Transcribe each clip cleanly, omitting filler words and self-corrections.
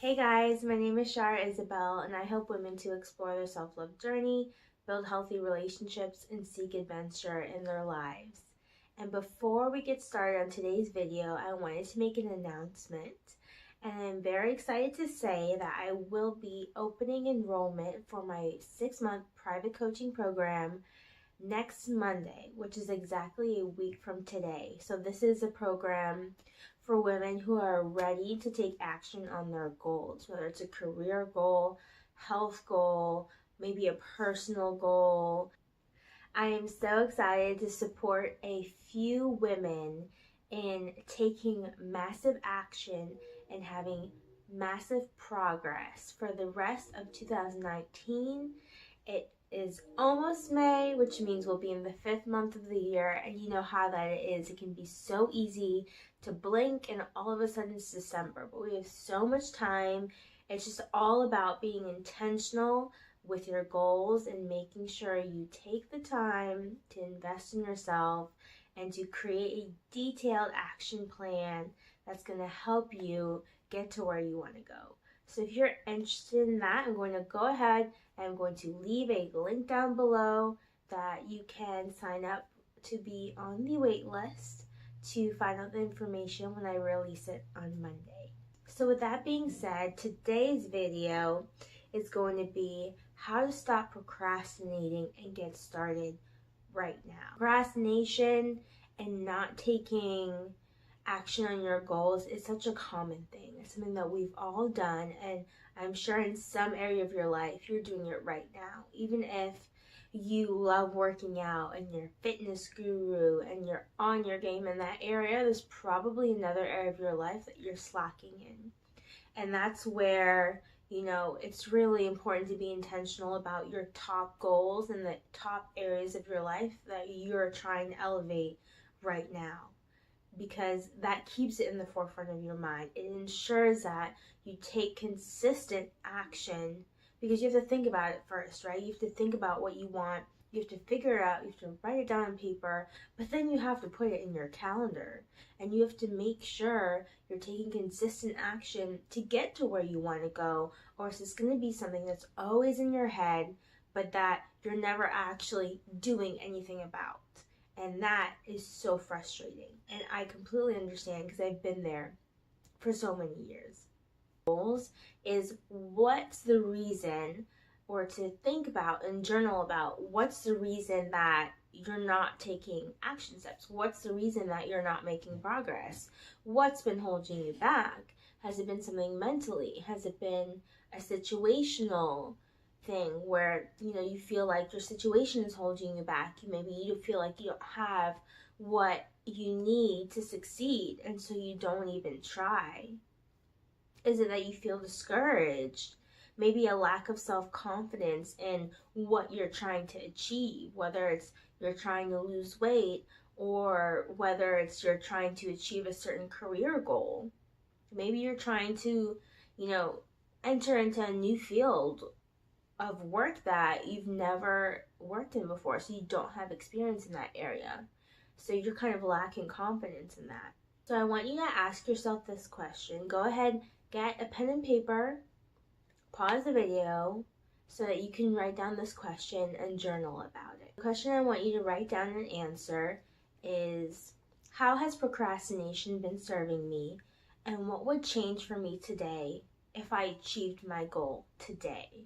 Hey guys, my name is Shara Isabel, and I help women to explore their self-love journey, build healthy relationships, and seek adventure in their lives. And before we get started on today's video, I wanted to make an announcement. And I'm very excited to say that I will be opening enrollment for my 6-month private coaching program next Monday, which is exactly a week from today. So this is a program for women who are ready to take action on their goals, whether it's a career goal, health goal, maybe a personal goal. I am so excited to support a few women in taking massive action and having massive progress for the rest of 2019. It is almost May, which means we'll be in the 5th month of the year, and you know how that it is. It can be so easy to blink and all of a sudden it's December, but we have so much time. It's just all about being intentional with your goals and making sure you take the time to invest in yourself and to create a detailed action plan that's going to help you get to where you want to go. So if you're interested in that, I'm going to go ahead and I'm going to leave a link down below that you can sign up to be on the wait list to find out the information when I release it on Monday. So with that being said, today's video is going to be how to stop procrastinating and get started right now. Procrastination and not taking action on your goals is such a common thing. It's something that we've all done, and I'm sure in some area of your life you're doing it right now. Even if you love working out and you're a fitness guru and you're on your game in that area, there's probably another area of your life that you're slacking in. And that's where, it's really important to be intentional about your top goals and the top areas of your life that you're trying to elevate right now, because that keeps it in the forefront of your mind. It ensures that you take consistent action, because you have to think about it first, right? You have to think about what you want. You have to figure it out. You have to write it down on paper, but then you have to put it in your calendar, and you have to make sure you're taking consistent action to get to where you want to go, or it's going to be something that's always in your head, but that you're never actually doing anything about. And that is so frustrating. And I completely understand, because I've been there for so many years. Goals is what's the reason, or to think about and journal about what's the reason that you're not taking action steps. What's the reason that you're not making progress? What's been holding you back? Has it been something mentally? Has it been a situational thing where you feel like your situation is holding you back? Maybe you feel like you don't have what you need to succeed, and so you don't even try. Is it that you feel discouraged? Maybe a lack of self-confidence in what you're trying to achieve, whether it's you're trying to lose weight or whether it's you're trying to achieve a certain career goal. Maybe you're trying to enter into a new field of work that you've never worked in before, so you don't have experience in that area. So you're kind of lacking confidence in that. So I want you to ask yourself this question. Go ahead, get a pen and paper, pause the video so that you can write down this question and journal about it. The question I want you to write down and answer is, how has procrastination been serving me, and what would change for me today if I achieved my goal today?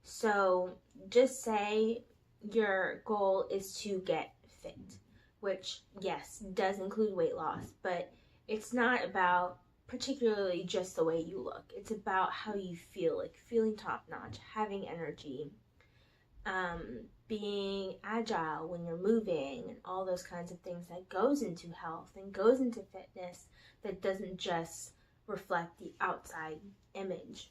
So just say your goal is to get fit, which, yes, does include weight loss, but it's not about particularly just the way you look. It's about how you feel, like feeling top-notch, having energy, being agile when you're moving, and all those kinds of things that goes into health and goes into fitness, that doesn't just reflect the outside image.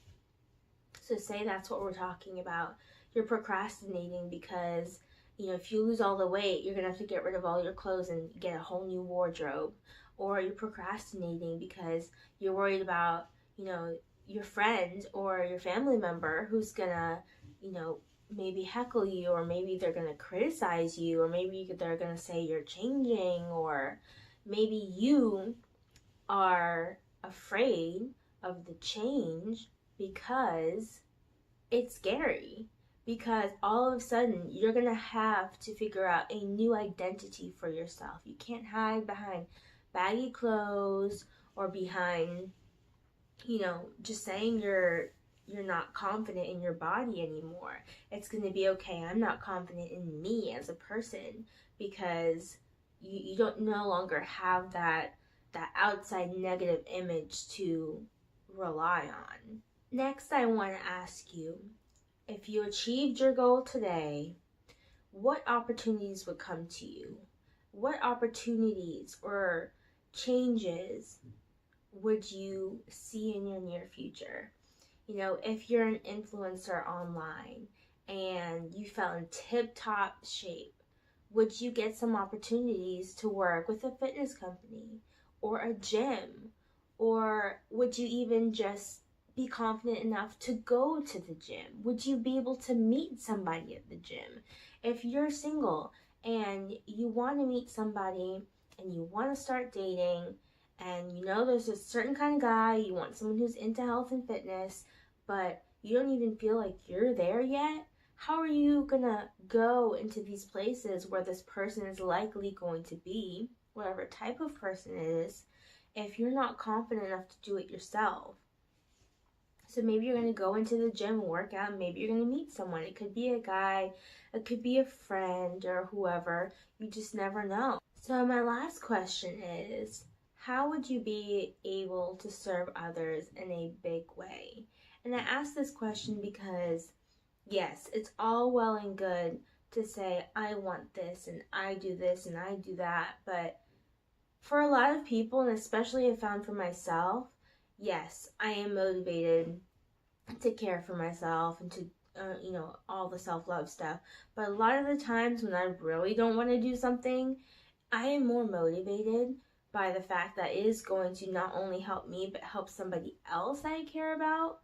So say that's what we're talking about. You're procrastinating because, if you lose all the weight, you're going to have to get rid of all your clothes and get a whole new wardrobe. Or you're procrastinating because you're worried about, your friend or your family member who's going to, maybe heckle you, or maybe they're going to criticize you, or maybe they're going to say you're changing, or maybe you are afraid of the change because it's scary. Because all of a sudden you're gonna have to figure out a new identity for yourself. You can't hide behind baggy clothes or behind, just saying you're not confident in your body anymore. It's going to be okay. I'm not confident in me as a person because you don't no longer have that outside negative image to rely on. Next, I want to ask you, if you achieved your goal today, what opportunities would come to you? What opportunities or changes would you see in your near future? If you're an influencer online and you felt in tip-top shape, would you get some opportunities to work with a fitness company or a gym? Or would you even just be confident enough to go to the gym? Would you be able to meet somebody at the gym? If you're single and you want to meet somebody and you want to start dating, and there's a certain kind of guy, you want someone who's into health and fitness, but you don't even feel like you're there yet, how are you gonna go into these places where this person is likely going to be, whatever type of person it is, if you're not confident enough to do it yourself? So maybe you're going to go into the gym, work out, maybe you're going to meet someone. It could be a guy, it could be a friend or whoever. You just never know. So my last question is, how would you be able to serve others in a big way? And I ask this question because, yes, it's all well and good to say, I want this and I do this and I do that. But for a lot of people, and especially I found for myself, yes, I am motivated to care for myself and to, all the self-love stuff. But a lot of the times when I really don't want to do something, I am more motivated by the fact that it is going to not only help me, but help somebody else that I care about.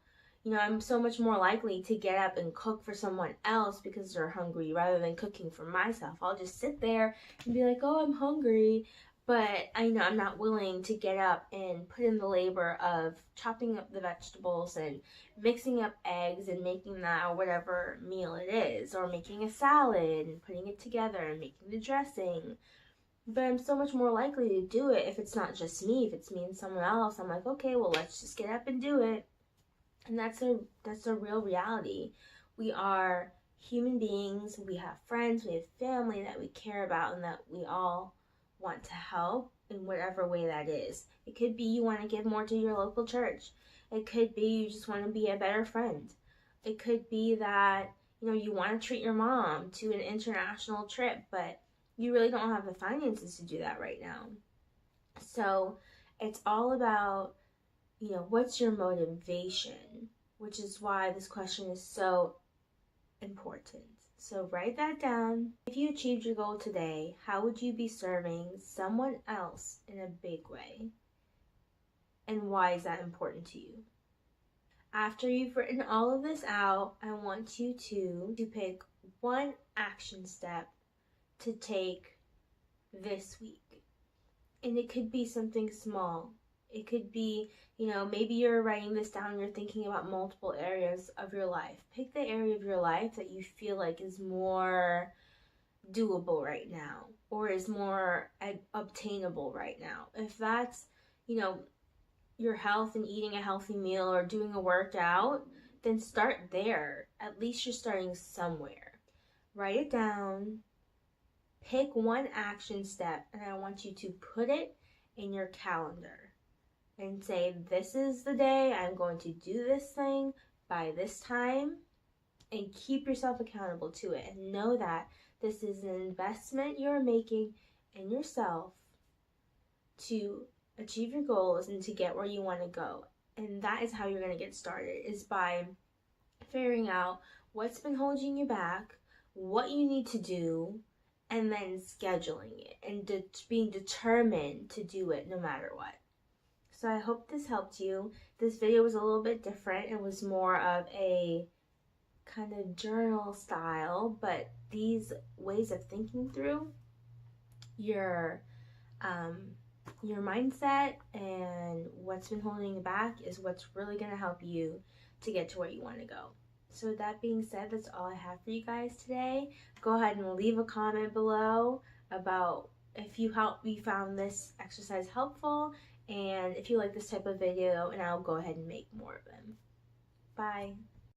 I'm so much more likely to get up and cook for someone else because they're hungry rather than cooking for myself. I'll just sit there and be like, oh, I'm hungry. But I know I'm not willing to get up and put in the labor of chopping up the vegetables and mixing up eggs and making that whatever meal it is, or making a salad and putting it together and making the dressing. But I'm so much more likely to do it if it's not just me. If it's me and someone else, I'm like, okay, well, let's just get up and do it. And that's a real reality. We are human beings. We have friends. We have family that we care about and that we all want to help in whatever way that is. It could be you want to give more to your local church. It could be you just want to be a better friend. It could be that you want to treat your mom to an international trip, but you really don't have the finances to do that right now. So it's all about what's your motivation, which is why this question is so important. So write that down. If you achieved your goal today, how would you be serving someone else in a big way? And why is that important to you? After you've written all of this out, I want you to pick one action step to take this week. And it could be something small. It could be, maybe you're writing this down and you're thinking about multiple areas of your life. Pick the area of your life that you feel like is more doable right now or is more obtainable right now. If that's, your health and eating a healthy meal or doing a workout, then start there. At least you're starting somewhere. Write it down. Pick one action step, and I want you to put it in your calendar and say, this is the day I'm going to do this thing by this time, and keep yourself accountable to it. And know that this is an investment you're making in yourself to achieve your goals and to get where you want to go. And that is how you're going to get started, is by figuring out what's been holding you back, what you need to do, and then scheduling it and being determined to do it no matter what. So I hope this helped you. This video was a little bit different. It was more of a kind of journal style, but these ways of thinking through your your mindset and what's been holding you back is what's really going to help you to get to where you want to go. So with that being said, that's all I have for you guys today. Go ahead and leave a comment below about if you found this exercise helpful and if you like this type of video, and I'll go ahead and make more of them. Bye.